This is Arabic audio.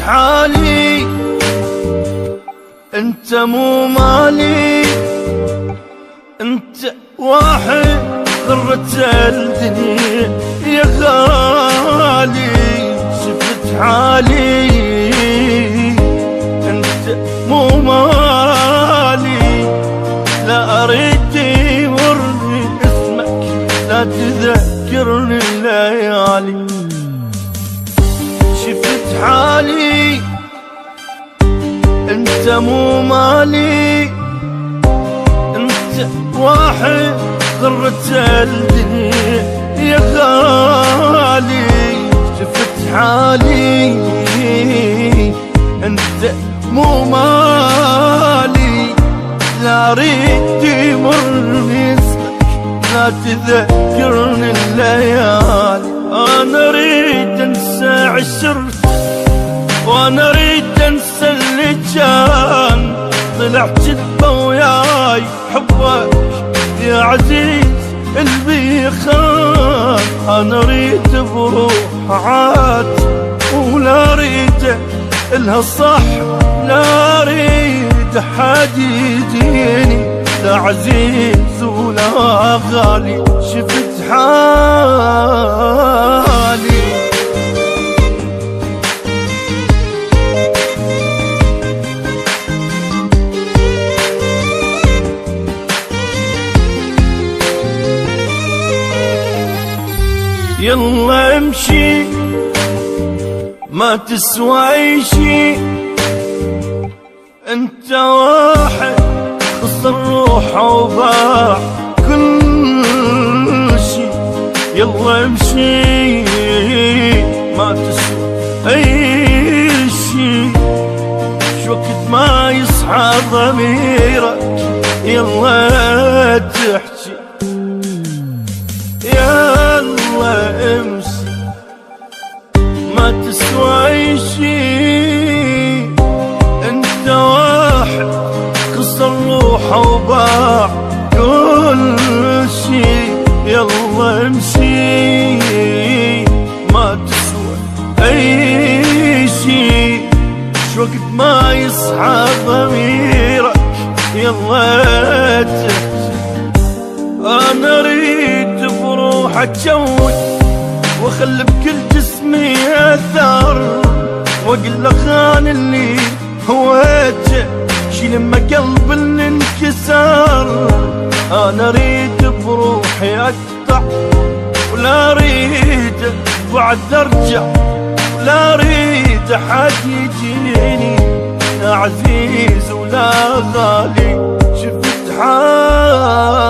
حالي انت مو مالي، انت واحد غرت الدنيا يا غالي. شفت حالي انت مو مالي، لا اريد يمرني اسمك، لا تذكرني الليالي. شفت حالي انت مو مالي، انت واحد غرت الدنيا يا غالي. شفت حالي انت مو مالي، لا اريد يمرني اسمك، لا تذكرني الليالي. انا اريد انسى عشرتك، وانا اريد انسى اللي كان، طلع كذبه وياي حبك يا عزيز قلبي خان. انا اريد بروح عاد ولا اريد الها صح، لا اريد حد يجيني، لا عزيز ولا غالي. شفت حالي يلا امشي ما تسوى شي، انت واحد خسر روحه وباع كل شي. يلا امشي ما تسوى اي شي، شوقت ما يصحى ضميرك يلا تحكي. يلا امشي ما تسوى شي، انت واحد خسر روحه وباع كل شي. يلا امشي ما تسوى اي شي، شوقت ما يصحى ضميرك يلا تحكي. انا اريد بروحك جوي واخلي بكل جسمي اثر، واقول له خان اللي هويته، شيل لما قلب اللي انكسر. انا اريد بروحي اقطع ولا اريد بعد ارجع، ولا اريد احد يجيني، لا عزيز ولا غالي. شفت حالي